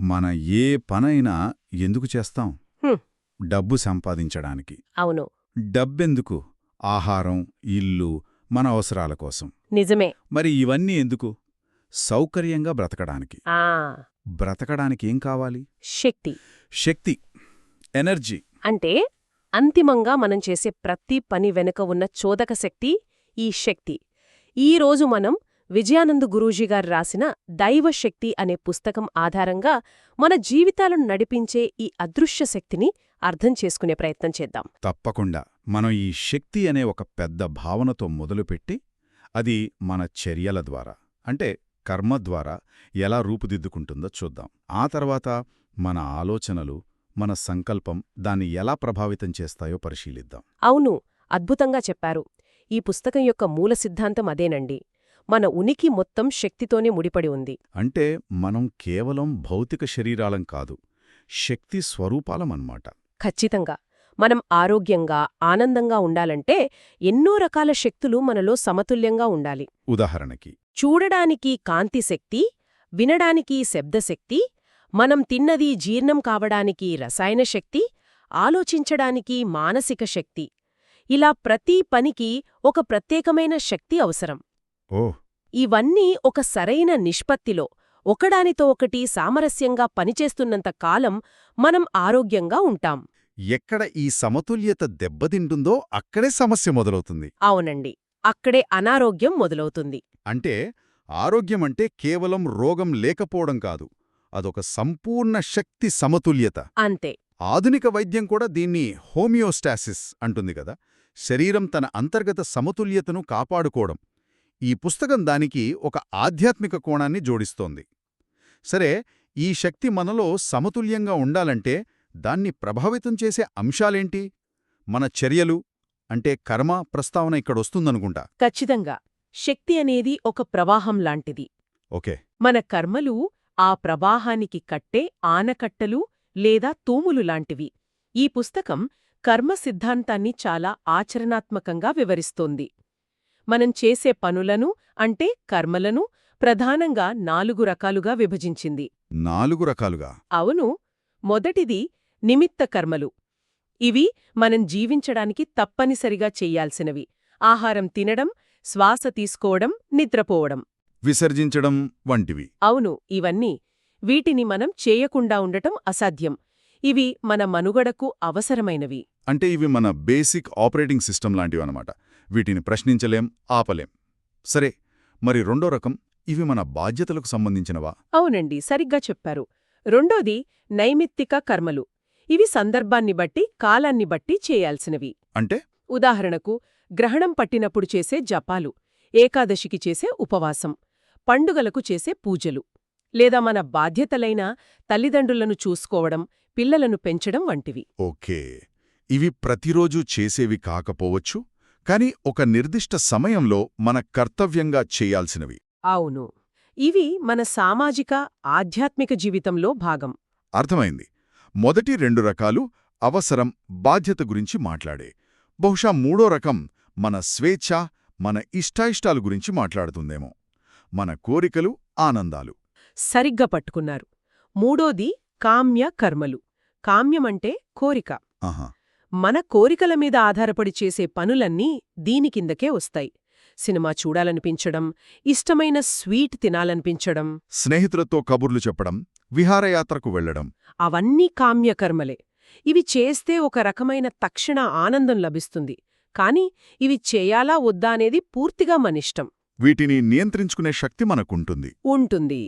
మన ఏ పనైనా ఎందుకు చేస్తాం? హ్మ్. డబ్బు సంపాదించడానికి. అవును. డబ్బెందుకు? ఆహారం, ఇల్లు, మన అవసరాల కోసం. నిజమే. మరి ఇవన్నీ ఎందుకు? సౌకర్యంగా బ్రతకడానికి. ఆ బ్రతకడానికేం కావాలి? శక్తి. శక్తి, ఎనర్జీ. అంటే అంతిమంగా మనం చేసే ప్రతి పని వెనుక ఉన్న చోదక శక్తి ఈ శక్తి. ఈరోజు మనం విజయానంద్ గురూజీగారు రాసిన దైవశక్తి అనే పుస్తకం ఆధారంగా మన జీవితాలను నడిపించే ఈ అదృశ్య శక్తిని అర్థం చేసుకునే ప్రయత్నం చేద్దాం. తప్పకుండా. మనం ఈ శక్తి అనే ఒక పెద్ద భావనతో మొదలుపెట్టి, అది మన చర్యల ద్వారా, అంటే కర్మ ద్వారా ఎలా రూపుదిద్దుకుంటుందో చూద్దాం. ఆ తర్వాత మన ఆలోచనలు, మన సంకల్పం దాన్ని ఎలా ప్రభావితం చేస్తాయో పరిశీలిద్దాం. అవును, అద్భుతంగా చెప్పారు. ఈ పుస్తకం యొక్క మూల సిద్ధాంతం అదేనండి. మన ఉనికి మొత్తం శక్తితోనే ముడిపడి ఉంది. అంటే మనం కేవలం భౌతిక శరీరాలం కాదు, శక్తి స్వరూపాలమన్నమాట. ఖచ్చితంగా. మనం ఆరోగ్యంగా, ఆనందంగా ఉండాలంటే ఎన్నో రకాల శక్తులు మనలో సమతుల్యంగా ఉండాలి. ఉదాహరణకి చూడడానికి కాంతి శక్తి, వినడానికి శబ్దశక్తి, మనం తిన్నది జీర్ణం కావడానికి రసాయన శక్తి, ఆలోచించడానికి మానసిక శక్తి. ఇలా ప్రతి పనికి ఒక ప్రత్యేకమైన శక్తి అవసరం. ఓహ్, ఇవన్నీ ఒక సరైన నిష్పత్తిలో ఒకదానితో ఒకటి సామరస్యంగా పనిచేస్తున్నంత కాలం మనం ఆరోగ్యంగా ఉంటాం. ఎక్కడ ఈ సమతుల్యత దెబ్బతింటుందో అక్కడే సమస్య మొదలవుతుంది. అవునండి, అక్కడే అనారోగ్యం మొదలవుతుంది. అంటే ఆరోగ్యమంటే కేవలం రోగం లేకపోవడం కాదు, అదొక సంపూర్ణ శక్తి సమతుల్యత. అంతే. ఆధునిక వైద్యం కూడా దీన్ని హోమియోస్టాసిస్ అంటుంది కదా, శరీరం తన అంతర్గత సమతుల్యతను కాపాడుకోవడం. ఈ పుస్తకం దానికి ఒక ఆధ్యాత్మిక కోణాన్ని జోడిస్తోంది. సరే, ఈ శక్తి మనలో సమతుల్యంగా ఉండాలంటే దాన్ని ప్రభావితం చేసే అంశాలేంటి? మన చర్యలు, అంటే కర్మ ప్రస్తావన ఇక్కడొస్తుందనుకుంటా. ఖచ్చితంగా. శక్తి అనేది ఒక ప్రవాహం లాంటిది. ఓకే. మన కర్మలు ఆ ప్రవాహానికి కట్టే ఆనకట్టలు లేదా తూములు లాంటివి. ఈ పుస్తకం కర్మ సిద్ధాంతాన్ని చాలా ఆచరణాత్మకంగా వివరిస్తోంది. మనం చేసే పనులను, అంటే కర్మలను, ప్రధానంగా 4 రకాలుగా విభజించింది. 4 రకాలుగా? అవును. మొదటిది నిమిత్త కర్మలు. ఇవి మనం జీవించడానికి తప్పనిసరిగా చెయ్యాల్సినవి. ఆహారం తినడం, శ్వాస తీసుకోవడం, నిద్రపోవడం, విసర్జించడం వంటివి. అవును, ఇవన్నీ. వీటిని మనం చేయకుండా ఉండటం అసాధ్యం. ఇవి మన మనుగడకు అవసరమైనవి. అంటే ఇవి మన బేసిక్ ఆపరేటింగ్ సిస్టమ్ లాంటివన్నమాట. వీటిని ప్రశ్నించలేం, ఆపలేం. సరే, మరి రెండో రకం, ఇవి మన బాధ్యతలకు సంబంధించినవా? అవునండి, సరిగ్గా చెప్పారు. రెండోది నైమిత్తిక కర్మలు. ఇవి సందర్భాన్ని బట్టి, కాలాన్ని బట్టి చేయాల్సినవి. అంటే ఉదాహరణకు గ్రహణం పట్టినప్పుడు చేసే జపాలు, ఏకాదశికి చేసే ఉపవాసం, పండుగలకు చేసే పూజలు, లేదా మన బాధ్యతలైన తల్లిదండ్రులను చూసుకోవడం, పిల్లలను పెంచడం వంటివి. ఓకే, ఇవి ప్రతిరోజూ చేసేవి కాకపోవచ్చు, కాని ఒక నిర్దిష్ట సమయంలో మన కర్తవ్యంగా చేయాల్సినవి. అవును, ఇవి మన సామాజిక, ఆధ్యాత్మిక జీవితంలో భాగం. అర్థమైంది. మొదటి 2 రకాలు అవసరం, బాధ్యత గురించి మాట్లాడే. బహుశా మూడో రకం మన స్వేచ్ఛ, మన ఇష్టాయిష్టాల గురించి మాట్లాడుతుందేమో. మన కోరికలు, ఆనందాలు. సరిగ్గా పట్టుకున్నారు. మూడోది కామ్య కర్మలు. కామ్యమంటే కోరిక. ఆహా. మన కోరికల మీద ఆధారపడి చేసే పనులన్నీ దీని కిందకే వస్తాయి. సినిమా చూడాలనిపించడం, ఇష్టమైన స్వీట్ తినాలనిపించడం, స్నేహితులతో కబుర్లు చెప్పడం, విహారయాత్రకు వెళ్లడం. అవన్నీ కామ్యకర్మలే. ఇవి చేస్తే ఒక రకమైన తక్షణ ఆనందం లభిస్తుంది. కాని ఇవి చేయాలా వద్దా అనేది పూర్తిగా మనిష్టం. వీటిని నియంత్రించుకునే శక్తి మనకుంటుంది. ఉంటుంది.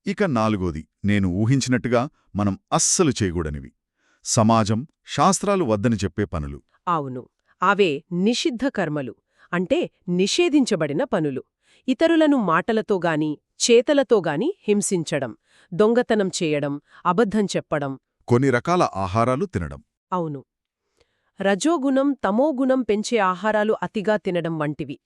ఇక 4వది, నేను ఊహించినట్టుగా మనం అస్సలు చేయకూడనివి. సమాజం, శాస్త్రాలు వద్దని చెప్పే పనులు. అవును, అవే నిషిద్ధ కర్మలు. అంటే నిషేధించబడిన పనులు. ఇతరులను మాటలతోగాని, చేతలతోగాని హింసించడం, దొంగతనం చేయడం, అబద్ధం చెప్పడం, కొన్ని రకాల ఆహారాలు తినడం. అవును, రజోగుణం, తమోగుణం పెంచే ఆహారాలు అతిగా తినడం వంటివి.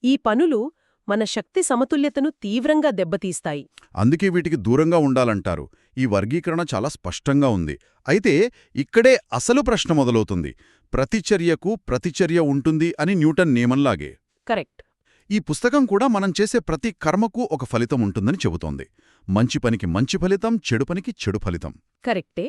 ఈ పనులు మన శక్తి సమతుల్యతను తీవ్రంగా దెబ్బతీస్తాయి. అందుకే వీటికి దూరంగా ఉండాలంటారు. ఈ వర్గీకరణ చాలా స్పష్టంగా ఉంది. అయితే ఇక్కడే అసలు ప్రశ్న మొదలవుతుంది. ప్రతిచర్యకు ప్రతిచర్య ఉంటుంది అని న్యూటన్ నియమంలాగే. కరెక్ట్. ఈ పుస్తకం కూడా మనం చేసే ప్రతి కర్మకు ఒక ఫలితం ఉంటుందని చెబుతోంది. మంచి పనికి మంచి ఫలితం, చెడు పనికి చెడు ఫలితం. కరెక్టే.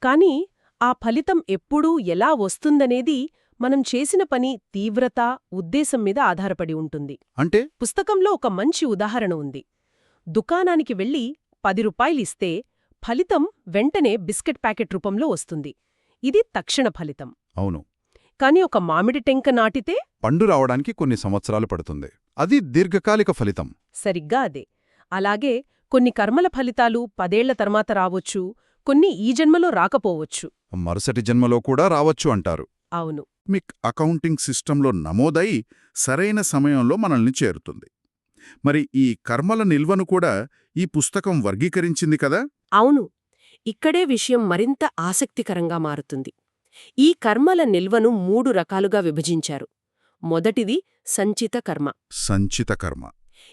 కానీ ఆ ఫలితం ఎప్పుడూ ఎలా వస్తుందనేది మనం చేసిన పని తీవ్రత, ఉద్దేశం మీద ఆధారపడి ఉంటుంది. అంటే పుస్తకంలో ఒక మంచి ఉదాహరణ ఉంది. దుకాణానికి వెళ్లి 10 రూపాయలిస్తే ఫలితం వెంటనే బిస్కెట్ ప్యాకెట్ రూపంలో వస్తుంది. ఇది తక్షణ ఫలితం. అవును, కాని ఒక మామిడి టెంక నాటితే పండు రావడానికి కొన్ని సంవత్సరాలు పడుతుంది. అది దీర్ఘకాలిక ఫలితం. సరిగ్గా అదే. అలాగే కొన్ని కర్మల ఫలితాలు 10 ఏళ్ల తర్వాత రావొచ్చు, కొన్ని ఈ జన్మలో రాకపోవచ్చు. మరుసటి జన్మలో కూడా రావచ్చు అంటారు. అవును. మిక్ అకౌంటింగ్ సిస్టంలో నమోదై సరైన సమయంలో మనల్ని చేరుతుంది. మరి ఈ కర్మల నిల్వను కూడా ఈ పుస్తకం వర్గీకరించింది కదా? అవును. ఇక్కడే విషయం మరింత ఆసక్తికరంగా మారుతుంది. ఈ కర్మల నిల్వను 3 రకాలుగా విభజించారు. మొదటిది సంచిత కర్మ. సంచిత కర్మ.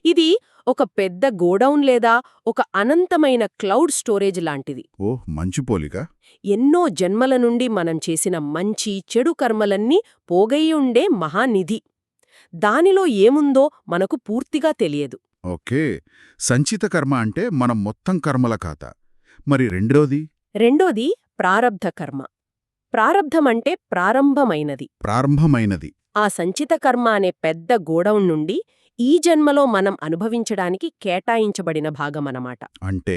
ఇది ఒక పెద్ద గోడౌన్ లేదా ఒక అనంతమైన క్లౌడ్ స్టోరేజ్ లాంటిది. ఓహ్, మంచి పోలిక. ఎన్నో జన్మల నుండి మనం చేసిన మంచి చెడు కర్మలన్నీ పోగయి ఉండే మహానిధి. దానిలో ఏముందో మనకు పూర్తిగా తెలియదు. ఓకే, సంచిత కర్మ అంటే మనం మొత్తం కర్మల ఖాతా. మరి రెండోది? రెండోది ప్రారబ్ధ కర్మ. ప్రారబ్ధమంటే ప్రారంభమైనది. ప్రారంభమైనది. ఆ సంచిత కర్మ అనే పెద్ద గోడౌన్ నుండి ఈ జన్మలో మనం అనుభవించడానికి కేటాయించబడిన భాగమనమాట. అంటే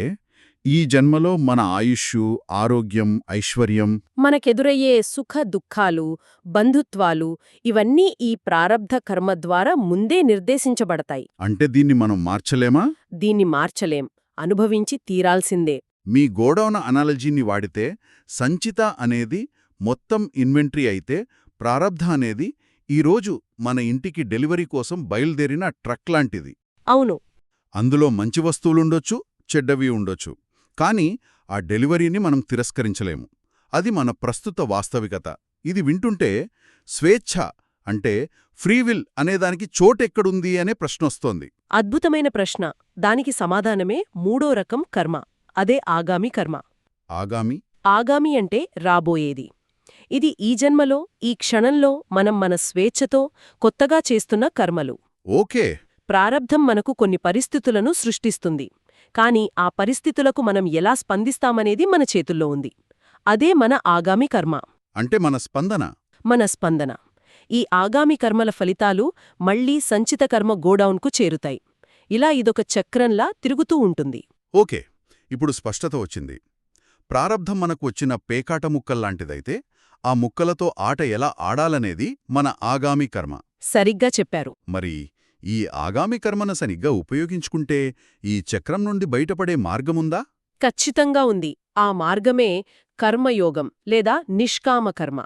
ఈ జన్మలో మన ఆయుష్షు, ఆరోగ్యం, ఐశ్వర్యం, మనకెదురయ్యే సుఖ దుఃఖాలు, బంధుత్వాలు ఇవన్నీ ఈ ప్రారబ్ధ కర్మ ద్వారా ముందే నిర్దేశించబడతాయి. అంటే దీన్ని మనం మార్చలేమా? దీన్ని మార్చలేం, అనుభవించి తీరాల్సిందే. మీ గోడౌన్ అనాలజీని వాడితే సంచిత అనేది మొత్తం ఇన్వెంటరీ అయితే, ప్రారబ్ధ అనేది ఈరోజు మన ఇంటికి డెలివరీ కోసం బయలుదేరిన ట్రక్ లాంటిది. అవును. అందులో మంచి వస్తువులుండొచ్చు, చెడ్డవి ఉండొచ్చు. కానీ ఆ డెలివరీని మనం తిరస్కరించలేము. అది మన ప్రస్తుత వాస్తవికత. ఇది వింటుంటే స్వేచ్ఛ అంటే ఫ్రీవిల్ అనేదానికి చోటెక్కడుంది అనే ప్రశ్నొస్తోంది. అద్భుతమైన ప్రశ్న. దానికి సమాధానమే 3వ రకం కర్మ. అదే ఆగామి కర్మ. ఆగామి? ఆగామి అంటే రాబోయేది. ఇది ఈ జన్మలో, ఈ క్షణంలో మనం మన స్వేచ్ఛతో కొత్తగా చేస్తున్న కర్మలు. ఓకే. ప్రారబ్ధం మనకు కొన్ని పరిస్థితులను సృష్టిస్తుంది. కాని ఆ పరిస్థితులకు మనం ఎలా స్పందిస్తామనేది మన చేతుల్లో ఉంది. అదే మన ఆగామి కర్మ. అంటే మన స్పందన. మన స్పందన. ఈ ఆగామి కర్మల ఫలితాలు మళ్లీ సంచిత కర్మ గోడౌన్కు చేరుతాయి. ఇలా ఇదొక చక్రంలా తిరుగుతూ ఉంటుంది. ఓకే, ఇప్పుడు స్పష్టత వచ్చింది. ప్రారబ్ధం మనకు వచ్చిన పేకాట ముక్కల్లాంటిదైతే, ఆ ముక్కలతో ఆట ఎలా ఆడాలనేది మన ఆగామి కర్మ. సరిగ్గా చెప్పారు. మరి ఈ ఆగామి కర్మను సరిగ్గా ఉపయోగించుకుంటే ఈ చక్రం నుండి బయటపడే మార్గముందా? ఖచ్చితంగా ఉంది. ఆ మార్గమే కర్మయోగం లేదా నిష్కామ కర్మ.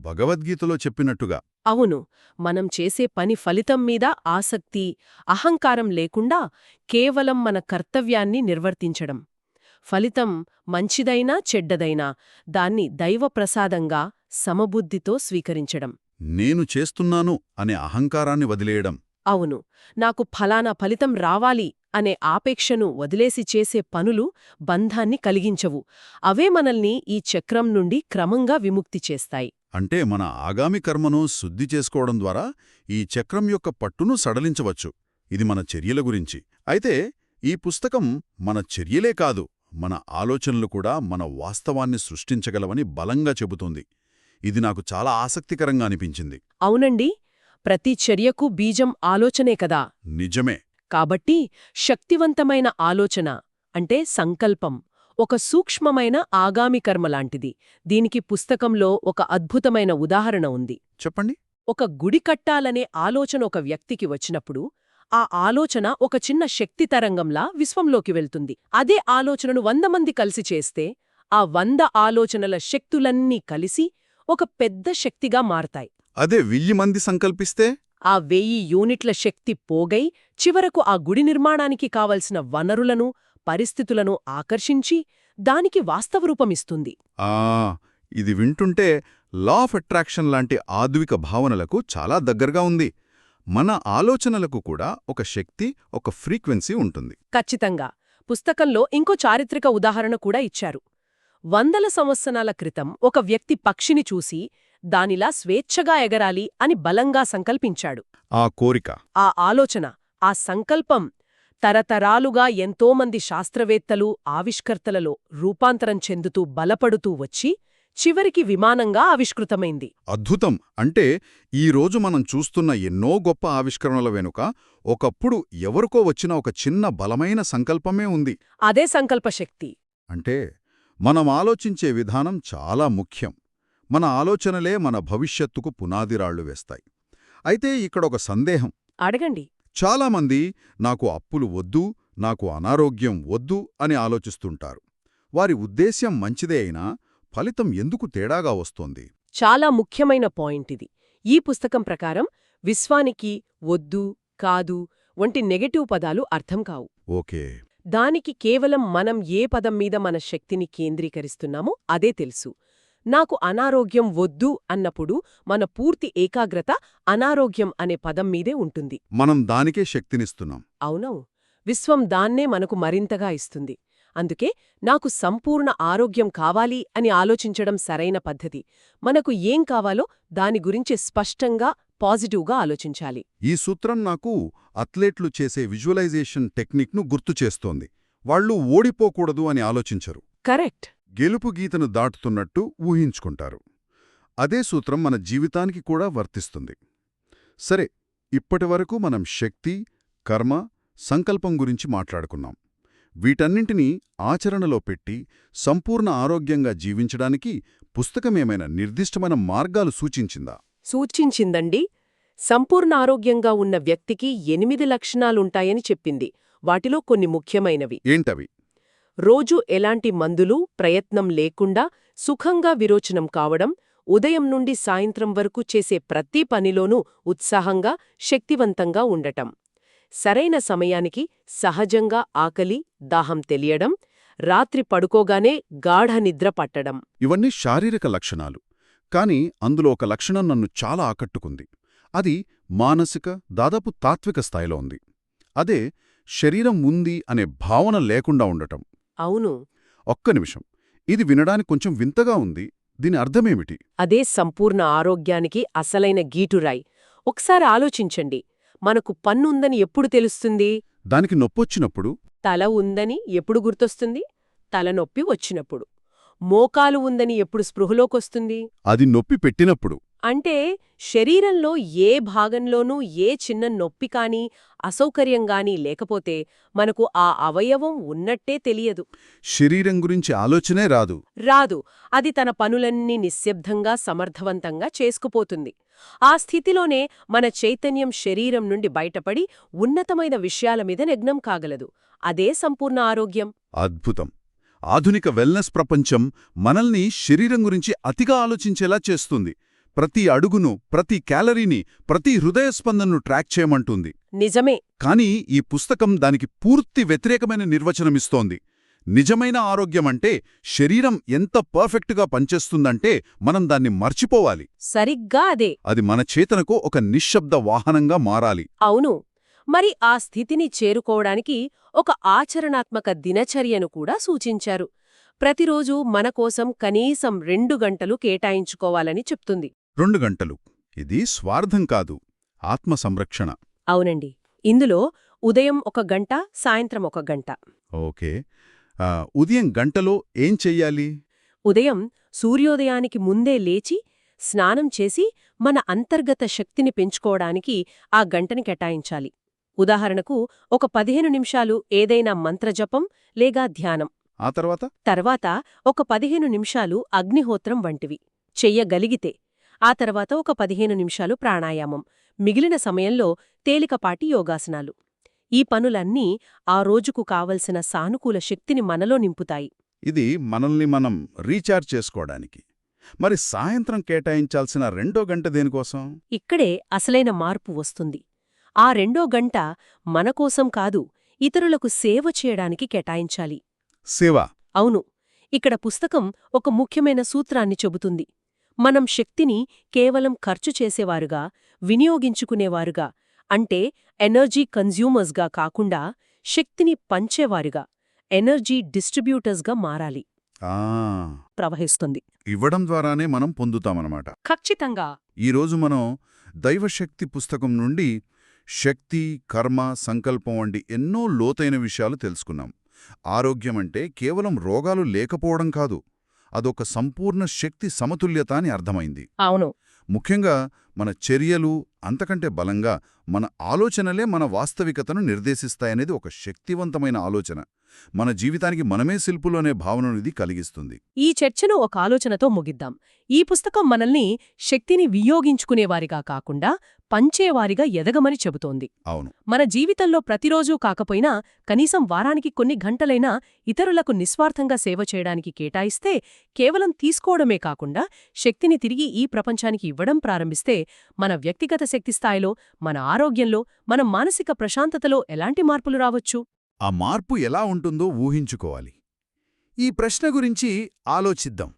భగవద్గీతలో చెప్పినట్టుగా. అవును. మనం చేసే పని ఫలితం మీద ఆసక్తి, అహంకారం లేకుండా కేవలం మన కర్తవ్యాన్ని నిర్వర్తించడం. ఫలితం మంచిదైనా చెడ్డదైనా దాన్ని దైవప్రసాదంగా సమబుద్ధితో స్వీకరించడం. నేను చేస్తున్నాను అనే అహంకారాన్ని వదిలేయడం. అవును. నాకు ఫలానా ఫలితం రావాలి అనే ఆపేక్షను వదిలేసి చేసే పనులు బంధాన్ని కలిగించవు. అవే మనల్ని ఈ చక్రం నుండి క్రమంగా విముక్తి చేస్తాయి. అంటే మన ఆగామి కర్మను శుద్ధి చేసుకోవడం ద్వారా ఈ చక్రం యొక్క పట్టును సడలించవచ్చు. ఇది మన చర్యల గురించి. అయితే ఈ పుస్తకం మన చర్యలే కాదు, మన ఆలోచనలు కూడా మన వాస్తవాన్ని సృష్టించగలవని బలంగా చెబుతోంది. ఇది నాకు చాలా ఆసక్తికరంగా అనిపించింది. అవునండి. ప్రతి చర్యకు బీజం ఆలోచనే కదా. నిజమే. కాబట్టి శక్తివంతమైన ఆలోచన అంటే సంకల్పం ఒక సూక్ష్మమైన ఆగామి కర్మలాంటిది. దీనికి పుస్తకంలో ఒక అద్భుతమైన ఉదాహరణ ఉంది. చెప్పండి. ఒక గుడి కట్టాలనే ఆలోచన ఒక వ్యక్తికి వచ్చినప్పుడు ఆ ఆలోచన ఒక చిన్న శక్తి తరంగంలా విశ్వంలోకి వెళ్తుంది. అదే ఆలోచనను 100 మంది కలిసి చేస్తే ఆ 100 ఆలోచనల శక్తులన్నీ కలిసి ఒక పెద్ద శక్తిగా మారతాయి. అదే 1000 మంది సంకల్పిస్తే ఆ 1000 యూనిట్ల శక్తి పోగై చివరకు ఆ గుడి నిర్మాణానికి కావలసిన వనరులను, పరిస్థితులను ఆకర్షించి దానికి వాస్తవరూపమిస్తుంది. ఇది వింటుంటే లా ఆఫ్ అట్రాక్షన్ లాంటి ఆధునిక భావనలకు చాలా దగ్గరగా ఉంది. మన ఆలోచనలకు కూడా ఒక శక్తి, ఒక ఫ్రీక్వెన్సీ ఉంటుంది. ఖచ్చితంగా. పుస్తకంలో ఇంకో చారిత్రక ఉదాహరణ కూడా ఇచ్చారు. 100 సంవత్సరాల క్రితం ఒక వ్యక్తి పక్షిని చూసి దానిలా స్వేచ్ఛగా ఎగరాలి అని బలంగా సంకల్పించాడు. ఆ కోరిక, ఆ ఆలోచన, ఆ సంకల్పం తరతరాలుగా ఎంతోమంది శాస్త్రవేత్తలు, ఆవిష్కర్తలలో రూపాంతరం చెందుతూ బలపడుతూ వచ్చి చివరికి విమానంగా ఆవిష్కృతమైంది. అద్భుతం. అంటే ఈరోజు మనం చూస్తున్న ఎన్నో గొప్ప ఆవిష్కరణల వెనుక ఒకప్పుడు ఎవరికో వచ్చిన ఒక చిన్న బలమైన సంకల్పమే ఉంది. అదే సంకల్పశక్తి. అంటే మనం ఆలోచించే విధానం చాలా ముఖ్యం. మన ఆలోచనలే మన భవిష్యత్తుకు పునాదిరాళ్లు వేస్తాయి. అయితే ఇక్కడొక సందేహం. అడగండి. చాలామంది నాకు అప్పులు వద్దు, నాకు అనారోగ్యం వద్దు అని ఆలోచిస్తుంటారు. వారి ఉద్దేశ్యం మంచిదే అయినా ఫలితం ఎందుకు తేడాగా వస్తోంది? చాలా ముఖ్యమైన పాయింట్ ఇది. ఈ పుస్తకం ప్రకారం విశ్వానికి వద్దు, కాదు వంటి నెగటివ్ పదాలు అర్థం కావు. ఓకే. దానికి కేవలం మనం ఏ పదం మీద మన శక్తిని కేంద్రీకరిస్తున్నామో అదే తెలుసు. నాకు అనారోగ్యం వద్దు అన్నప్పుడు మన పూర్తి ఏకాగ్రత అనారోగ్యం అనే పదం మీదే ఉంటుంది. మనం దానికే శక్తినిస్తున్నాం. అవునవు. విశ్వం దాన్నే మనకు మరింతగా ఇస్తుంది. అందుకే నాకు సంపూర్ణ ఆరోగ్యం కావాలి అని ఆలోచించడం సరైన పద్ధతి. మనకు ఏం కావాలో దాని గురించి స్పష్టంగా, పాజిటివ్గా ఆలోచించాలి. ఈ సూత్రం నాకు అథ్లెట్లు చేసే విజువలైజేషన్ టెక్నిక్ను గుర్తు చేస్తోంది. వాళ్ళు ఓడిపోకూడదు అని ఆలోచించరు. కరెక్ట్. గెలుపు గీతను దాటుతున్నట్టు ఊహించుకుంటారు. అదే సూత్రం మన జీవితానికి కూడా వర్తిస్తుంది. సరే, ఇప్పటివరకు మనం శక్తి, కర్మ, సంకల్పం గురించి మాట్లాడుకున్నాం. వీటన్నింటినీ ఆచరణలో పెట్టి సంపూర్ణ ఆరోగ్యంగా జీవించడానికి పుస్తకమేమైనా నిర్దిష్టమైన మార్గాలు సూచించిందా? సూచించిందండి. సంపూర్ణ ఆరోగ్యంగా ఉన్న వ్యక్తికి 8 లక్షణాలుంటాయని చెప్పింది. వాటిలో కొన్ని ముఖ్యమైనవి. ఏంటవి? రోజూ ఎలాంటి మందులు, ప్రయత్నం లేకుండా సుఖంగా విరోచనం కావడం, ఉదయం నుండి సాయంత్రం వరకు చేసే ప్రతి పనిలోనూ ఉత్సాహంగా, శక్తివంతంగా ఉండటం, సరైన సమయానికి సహజంగా ఆకలి, దాహం తెలియడం, రాత్రి పడుకోగానే గాఢ నిద్ర పట్టడం. ఇవన్నీ శారీరక లక్షణాలు. కాని అందులో ఒక లక్షణం నన్ను చాలా ఆకట్టుకుంది. అది మానసిక, దాదాపు తాత్విక స్థాయిలో ఉంది. అదే శరీరం ఉంది అనే భావన లేకుండా ఉండటం. అవును. ఒక్క నిమిషం, ఇది వినడానికి కొంచెం వింతగా ఉంది. దీని అర్థమేమిటి? అదే సంపూర్ణ ఆరోగ్యానికి అసలైన గీటురాయి. ఒకసారి ఆలోచించండి. మనకు పన్నుందని ఎప్పుడు తెలుస్తుంది? దానికి నొప్పొచ్చినప్పుడు. తల ఉందని ఎప్పుడు గుర్తొస్తుంది? తలనొప్పి వచ్చినప్పుడు. మోకాలు ఉందని ఎప్పుడు స్పృహలోకొస్తుంది? అది నొప్పి పెట్టినప్పుడు. అంటే శరీరంలో ఏ భాగంలోనూ ఏ చిన్న నొప్పి కానీ, అసౌకర్యం గానీ లేకపోతే మనకు ఆ అవయవం ఉన్నట్టే తెలియదు. శరీరం గురించి ఆలోచనే రాదు. అది తన పనులన్నీ నిశ్శబ్దంగా, సమర్థవంతంగా చేసుకుపోతుంది. ఆ స్థితిలోనే మన చైతన్యం శరీరం నుండి బయటపడి ఉన్నతమైన విషయాల మీద నిగ్నం కాగలదు. అదే సంపూర్ణ ఆరోగ్యం. అద్భుతం. ఆధునిక వెల్నెస్ ప్రపంచం మనల్ని శరీరం గురించి అతిగా ఆలోచించేలా చేస్తుంది. ప్రతి అడుగును, ప్రతి క్యాలరీని, ప్రతి హృదయ స్పందనను ట్రాక్ చేయమంటుంది. నిజమే. కానీ ఈ పుస్తకం దానికి పూర్తి వ్యతిరేకమైన నిర్వచనమిస్తోంది. నిజమైన ఆరోగ్యమంటే శరీరం ఎంత పర్ఫెక్ట్గా పనిచేస్తుందంటే మనం దాన్ని మర్చిపోవాలి. సరిగ్గా అదే. అది మన చేతనకు ఒక నిశ్శబ్ద వాహనంగా మారాలి. అవును. మరి ఆ స్థితిని చేరుకోవడానికి ఒక ఆచరణాత్మక దినచర్యను కూడా సూచించారు. ప్రతిరోజూ మనకోసం కనీసం 2 గంటలు కేటాయించుకోవాలని చెప్తుంది. 2 గంటలు. ఇది స్వార్థం కాదు, ఆత్మ సంరక్షణ. అవునండి. ఇందులో ఉదయం 1 గంట, సాయంత్రం 1 గంట. ఓకే. ఉదయం గంటలో ఏం చెయ్యాలి? ఉదయం సూర్యోదయానికి ముందే లేచి, స్నానం చేసి మన అంతర్గత శక్తిని పెంచుకోవడానికి ఆ గంటని కేటాయించాలి. ఉదాహరణకు ఒక 15 నిమిషాలు ఏదైనా మంత్రజపం లేగా ధ్యానం. ఆ తర్వాత ఒక 15 నిమిషాలు అగ్నిహోత్రం వంటివి చెయ్యగలిగితే, ఆ తర్వాత ఒక 15 నిమిషాలు ప్రాణాయామం, మిగిలిన సమయంలో తేలికపాటి యోగాసనాలు. ఈ పనులన్నీ ఆ రోజుకు కావలసిన సానుకూల శక్తిని మనలో నింపుతాయి. ఇది మనల్ని మనం రీఛార్జ్ చేసుకోవడానికి. మరి సాయంత్రం కేటాయించాల్సిన 2వ గంట దేనికోసం? ఇక్కడే అసలైన మార్పు వస్తుంది. ఆ 2వ గంట మనకోసం కాదు, ఇతరులకు సేవ చేయడానికి కేటాయించాలి. సేవ. అవును. ఇక్కడ పుస్తకం ఒక ముఖ్యమైన సూత్రాన్ని చెబుతుంది. మనం శక్తిని కేవలం ఖర్చు చేసేవారుగా, వినియోగించుకునేవారుగా, అంటే ఎనర్జీ కన్జ్యూమర్స్గా కాకుండా శక్తిని పంచేవారుగా, ఎనర్జీ డిస్ట్రిబ్యూటర్స్గా మారాలి. ఆ ప్రవహిస్తుంది. ఇవ్వడం ద్వారానే మనం పొందుతామన్నమాట. ఖచ్చితంగా. ఈరోజు మనం దైవశక్తి పుస్తకం నుండి శక్తి, కర్మ, సంకల్పం వంటి ఎన్నో లోతైన విషయాలు తెలుసుకున్నాం. ఆరోగ్యమంటే కేవలం రోగాలు లేకపోవడం కాదు, అదొక సంపూర్ణ శక్తి సమతుల్యత అని అర్థమైంది. అవును. ముఖ్యంగా మన చర్యలు అంతకంటే బలంగా మన ఆలోచనలే మన వాస్తవికతను నిర్దేశిస్తాయనేది ఒక శక్తివంతమైన ఆలోచన. మన జీవితానికి మనమే శిల్పులు అనే భావనను ఇది కలిగిస్తుంది. ఈ చర్చను ఒక ఆలోచనతో ముగిద్దాం. ఈ పుస్తకం మనల్ని శక్తిని వినియోగించుకునేవారిగా కాకుండా పంచేవారిగా ఎదగమని చెబుతోంది. అవును. మన జీవితంలో ప్రతిరోజూ కాకపోయినా కనీసం వారానికి కొన్ని గంటలైనా ఇతరులకు నిస్వార్థంగా సేవ చేయడానికి కేటాయిస్తే, కేవలం తీసుకోవడమే కాకుండా శక్తిని తిరిగి ఈ ప్రపంచానికి ఇవ్వడం ప్రారంభిస్తే, మన వ్యక్తిగత శక్తి స్థాయిలో, మన ఆరోగ్యంలో, మన మానసిక ప్రశాంతతలో ఎలాంటి మార్పులు రావచ్చు? ఆ మార్పు ఎలా ఉంటుందో ఊహించుకోవాలి. ఈ ప్రశ్న గురించి ఆలోచిద్దాం.